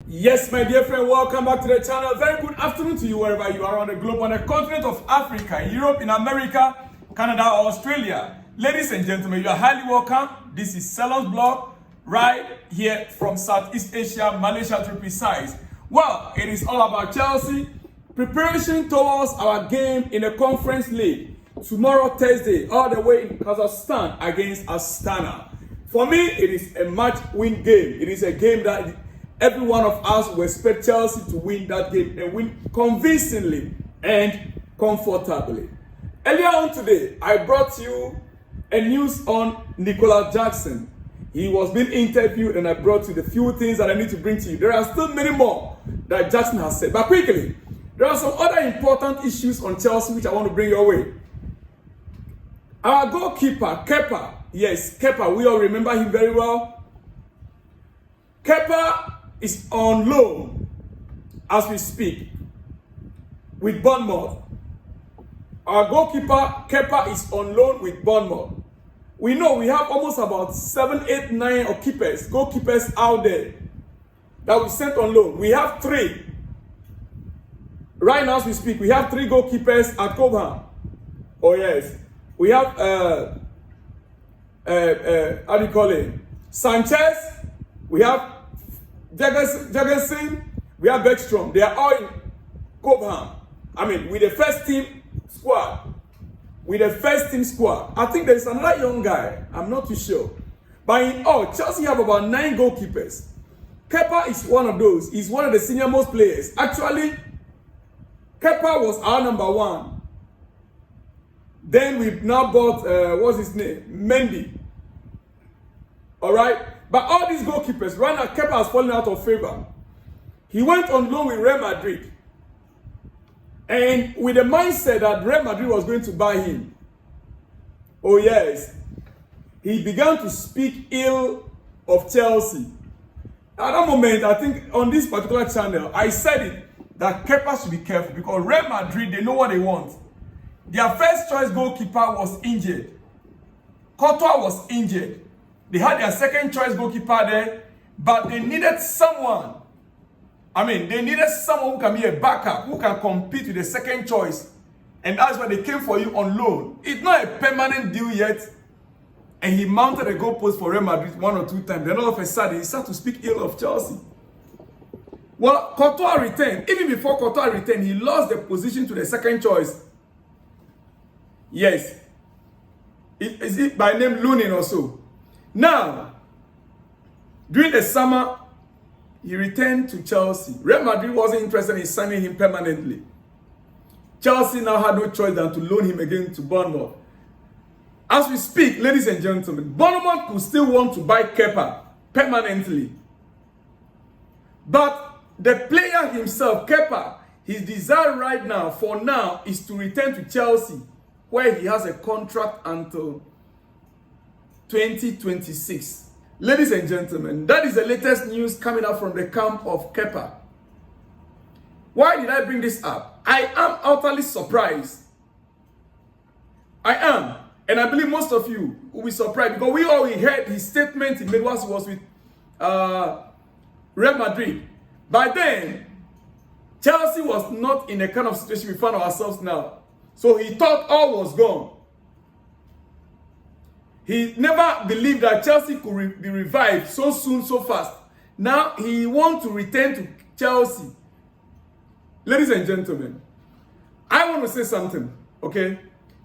Yes, my dear friend, welcome back to the channel. Very good afternoon to you wherever you are on the globe, on the continent of Africa, in Europe, in America, Canada, or Australia. Ladies and gentlemen, you are highly welcome. This is Salon's blog right here from Southeast Asia, Malaysia to be precise. Well, it is all about Chelsea. Preparation towards our game in the Conference League. Tomorrow, Thursday, all the way in Kazakhstan against Astana. For me, it is a match-win game. It is a game that every one of us will expect Chelsea to win that game and win convincingly and comfortably. Earlier on today, I brought you a news on Nicolas Jackson. He was being interviewed and I brought you the few things that I need to bring to you. There are still many more that Jackson has said. But quickly, there are some other important issues on Chelsea which I want to bring your way. Our goalkeeper, Kepa. Yes, Kepa, we all remember him very well. Kepa is on loan as we speak with Bournemouth. Our goalkeeper, Kepa, is on loan with Bournemouth. We know we have almost about 7, 8, 9 goalkeepers out there that we sent on loan. We have 3. Right now as we speak, we have 3 goalkeepers at Cobham. Oh yes. We have, how do you call it? Sanchez. We have Jagerson. We have Bergstrom. They are all in Cobham. I mean, with the first team squad. I think there's another young guy. I'm not too sure. But in all, Chelsea have about 9 goalkeepers. Kepa is one of those. He's one of the senior most players. Actually, Kepa was our number 1. Then we've now bought, what's his name? Mendy. Alright? But all these goalkeepers, right now, Kepa has fallen out of favor. He went on loan with Real Madrid. And with the mindset that Real Madrid was going to buy him. Oh yes. He began to speak ill of Chelsea. At that moment, I think on this particular channel, I said it, that Kepa should be careful because Real Madrid, they know what they want. Their first choice goalkeeper was injured. Courtois was injured. They had their second choice goalkeeper there, but they needed someone. They needed someone who can be a backup, who can compete with the second choice. And that's why they came for you on loan. It's not a permanent deal yet. And he mounted a goalpost for Real Madrid 1 or 2 times. Then all of a sudden, he started to speak ill of Chelsea. Well, Courtois returned. Even before Courtois returned, he lost the position to the second choice. Yes. Is it by name Lunin or so? Now, during the summer, he returned to Chelsea. Real Madrid wasn't interested in signing him permanently. Chelsea now had no choice than to loan him again to Bournemouth. As we speak, ladies and gentlemen, Bournemouth could still want to buy Kepa permanently. But the player himself, Kepa, his desire right now, for now, is to return to Chelsea, where he has a contract until 2026. Ladies and gentlemen, that is the latest news coming out from the camp of Kepa. Why did I bring this up? I am utterly surprised. I am. And I believe most of you will be surprised because we already heard his statement he made once he was with Real Madrid. By then, Chelsea was not in the kind of situation we find ourselves now. So he thought all was gone. He never believed that Chelsea could be revived so soon, so fast. Now he wants to return to Chelsea. Ladies and gentlemen, I want to say something, okay?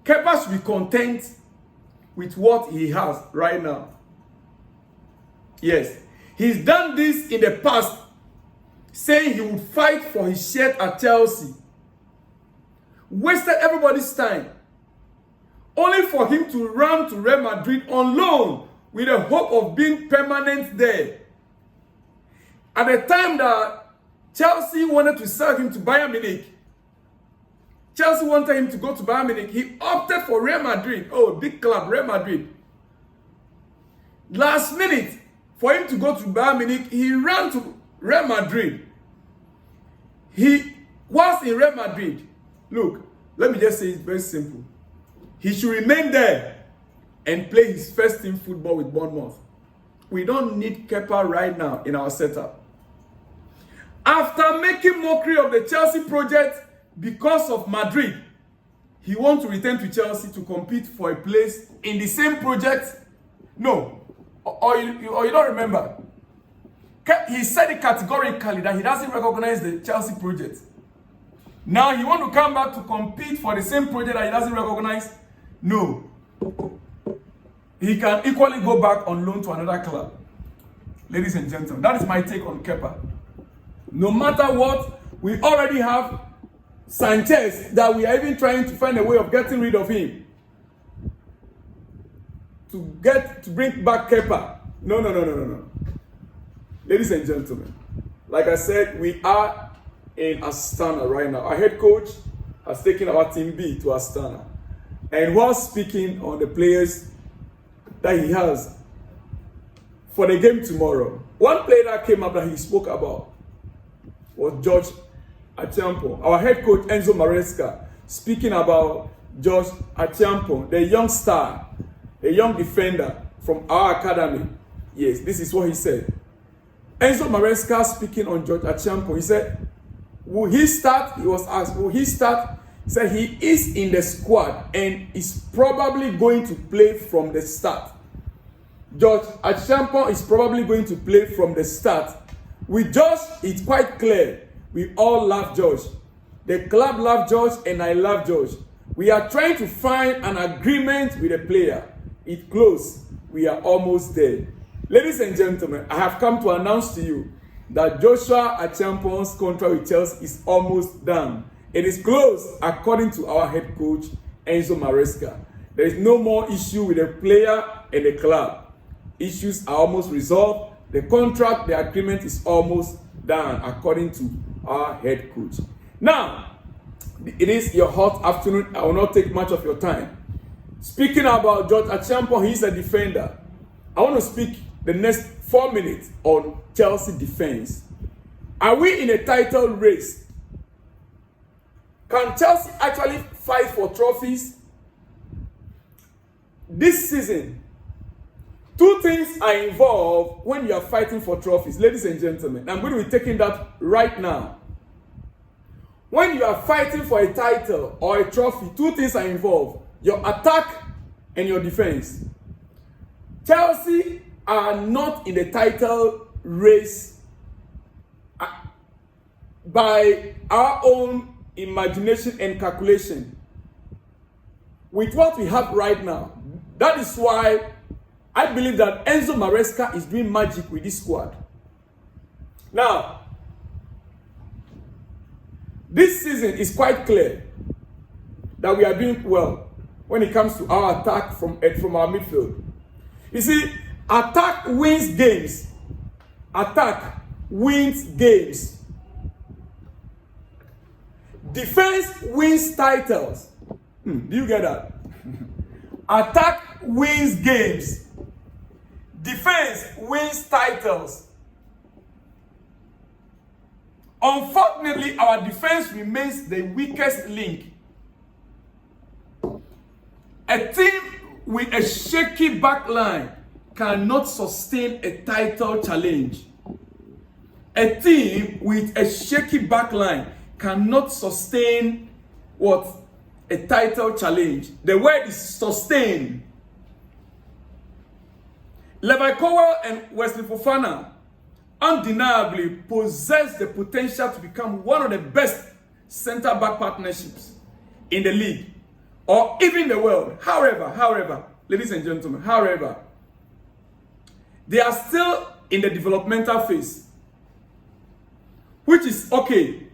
Kepa should be content with what he has right now. Yes, he's done this in the past, saying he would fight for his shirt at Chelsea. Wasted everybody's time. Only for him to run to Real Madrid on loan with the hope of being permanent there. At the time that Chelsea wanted to sell him to Bayern Munich, Chelsea wanted him to go to Bayern Munich, he opted for Real Madrid. Oh, big club, Real Madrid. Last minute, for him to go to Bayern Munich, he ran to Real Madrid. He was in Real Madrid. Look, let me just say it's very simple. He should remain there and play his first team football with Bournemouth. We don't need Kepa right now in our setup. After making mockery of the Chelsea project because of Madrid, he wants to return to Chelsea to compete for a place in the same project. No, or you don't remember. He said it categorically that he doesn't recognize the Chelsea project. Now he wants to come back to compete for the same project that he doesn't recognize. No. He can equally go back on loan to another club. Ladies and gentlemen, that is my take on Kepa. No matter what, we already have Sanchez that we are even trying to find a way of getting rid of him. To bring back Kepa. No. Ladies and gentlemen, like I said, we are in Astana right now. Our head coach has taken our team B to Astana. And while speaking on the players that he has for the game tomorrow, one player that came up that he spoke about was George Achiampong. Our head coach Enzo Maresca speaking about George Achiampong, the young star, a young defender from our academy. Yes, this is what he said. Enzo Maresca speaking on George Achiampong. He said, will he start? He was asked, will he start? He said he is in the squad and is probably going to play from the start. George Achiampong is probably going to play from the start. With George, it's quite clear. We all love George. The club loves George and I love George. We are trying to find an agreement with the player. It's close. We are almost there. Ladies and gentlemen, I have come to announce to you that Joshua Achiampong's contract with Chelsea is almost done. It is close according to our head coach, Enzo Maresca. There is no more issue with the player and the club. Issues are almost resolved. The contract, the agreement is almost done according to our head coach. Now, it is your hot afternoon. I will not take much of your time. Speaking about George Achiampong, he's a defender. I want to speak the next 4 minutes on Chelsea defense. Are we in a title race? Can Chelsea actually fight for trophies? This season, two things are involved when you are fighting for trophies. Ladies and gentlemen, I'm going to be taking that right now. When you are fighting for a title or a trophy, two things are involved. Your attack and your defense. Chelsea are not in the title race by our own imagination and calculation. With what we have right now, that is why I believe that Enzo Maresca is doing magic with this squad. Now, this season is quite clear that we are doing well when it comes to our attack from our midfield. You see, attack wins games. Attack wins games. Defense wins titles. Do you get that? Attack wins games. Defense wins titles. Unfortunately, our defense remains the weakest link. A team with a shaky backline cannot sustain a title challenge. A team with a shaky backline cannot sustain what? A title challenge. The word is sustain. Levi Cowell and Wesley Fofana undeniably possess the potential to become one of the best center-back partnerships in the league or even the world. However, ladies and gentlemen, they are still in the developmental phase, which is okay.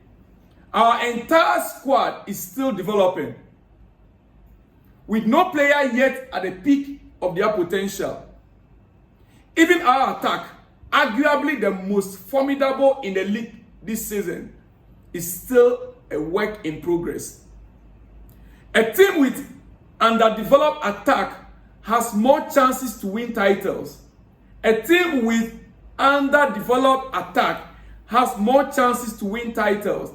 Our entire squad is still developing, with no player yet at the peak of their potential. Even our attack, arguably the most formidable in the league this season, is still a work in progress. A team with underdeveloped attack has more chances to win titles. A team with underdeveloped attack has more chances to win titles.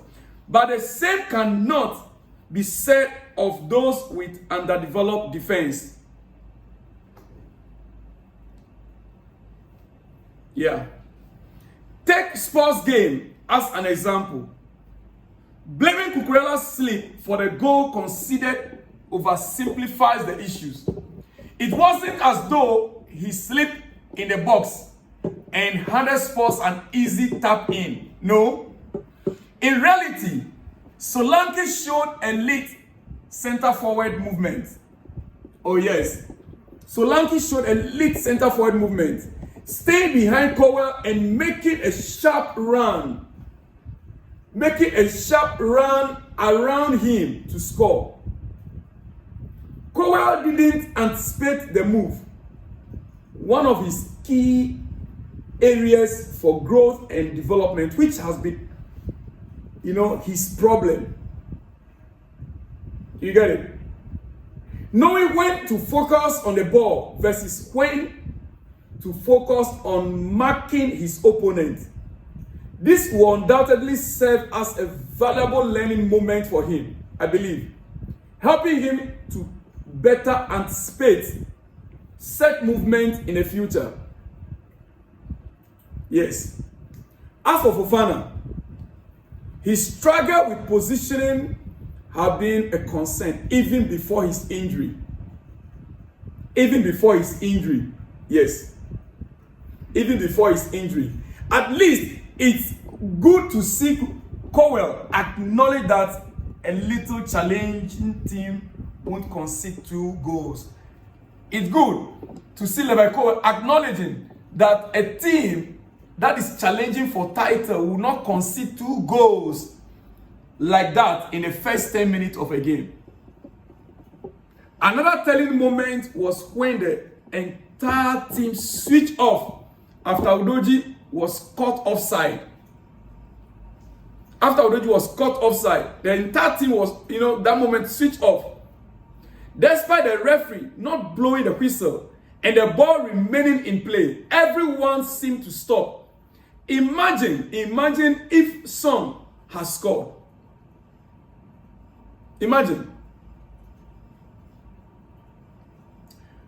But the same cannot be said of those with underdeveloped defense. Yeah. Take Spurs game as an example. Blaming Cucurella's slip for the goal conceded oversimplifies the issues. It wasn't as though he slipped in the box and handed Spurs an easy tap in. No. In reality, Solanke showed elite center-forward movement. Oh yes. Solanke showed elite center-forward movement. Staying behind Cowell and making a sharp run. Making a sharp run around him to score. Cowell didn't anticipate the move. One of his key areas for growth and development, which has been, his problem. You get it? Knowing when to focus on the ball versus when to focus on marking his opponent. This will undoubtedly serve as a valuable learning moment for him, I believe, helping him to better anticipate such movement in the future. Yes. As for Fofana, his struggle with positioning had been a concern even before his injury. Yes. Even before his injury. At least it's good to see Cowell acknowledge that a little challenging team won't concede 2 goals. It's good to see Levi Cowell acknowledging that a team that is challenging for title will not concede 2 goals like that in the first 10 minutes of a game. Another telling moment was when the entire team switched off after Udogie was caught offside. The entire team was, that moment switched off. Despite the referee not blowing the whistle and the ball remaining in play, everyone seemed to stop. Imagine if Son has scored. Imagine.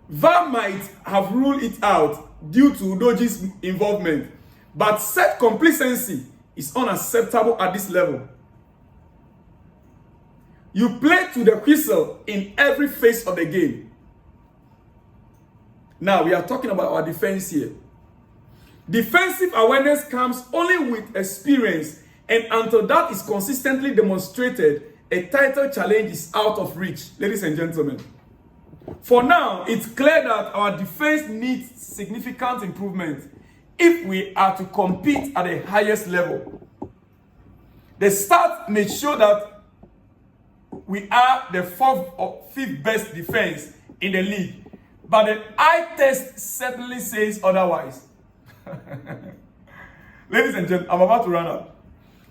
VAR might have ruled it out due to Udogie's involvement, but such complacency is unacceptable at this level. You play to the whistle in every phase of the game. Now we are talking about our defense here. Defensive awareness comes only with experience, and until that is consistently demonstrated, a title challenge is out of reach, ladies and gentlemen. For now, it's clear that our defense needs significant improvement if we are to compete at the highest level. The stats may show that we are the 4th or 5th best defense in the league, but the eye test certainly says otherwise. Ladies and gentlemen, I'm about to run up.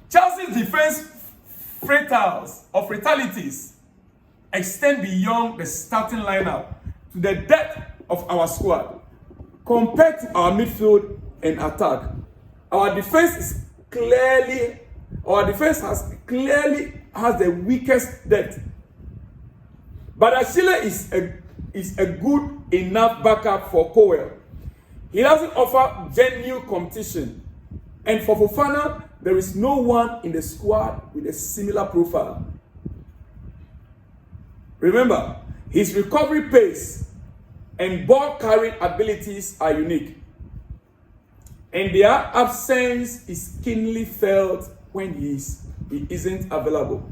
Chelsea's defense fatalities extend beyond the starting lineup to the depth of our squad. Compared to our midfield and attack, our defense has the weakest depth. But Achille is a good enough backup for Cowell. He doesn't offer genuine competition. And for Fofana, there is no one in the squad with a similar profile. Remember, his recovery pace and ball carrying abilities are unique. And their absence is keenly felt when he isn't available.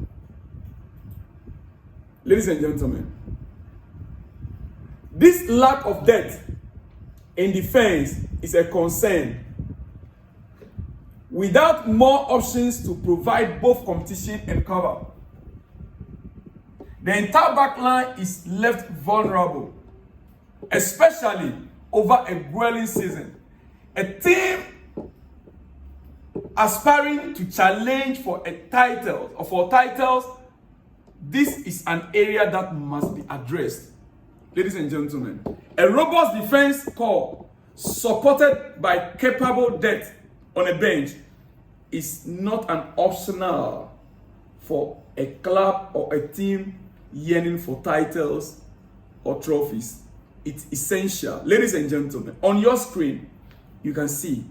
Ladies and gentlemen, this lack of depth in defense is a concern. Without more options to provide both competition and cover, the entire back line is left vulnerable, especially over a grueling season. A team aspiring to challenge for a title or for titles, this is an area that must be addressed. Ladies and gentlemen, a robust defense core supported by capable depth on a bench is not an optional for a club or a team yearning for titles or trophies. It's essential. Ladies and gentlemen, on your screen, you can see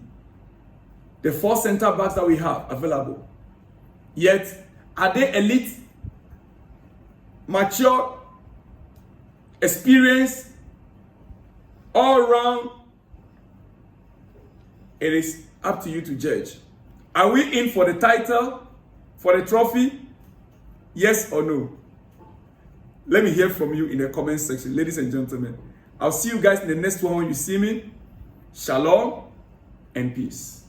the 4 center backs that we have available. Yet, are they elite, mature, experienced, all round? It is up to you to judge. Are we in for the title, for the trophy? Yes or no? Let me hear from you in the comment section, ladies and gentlemen. I'll see you guys in the next one when you see me. Shalom and peace.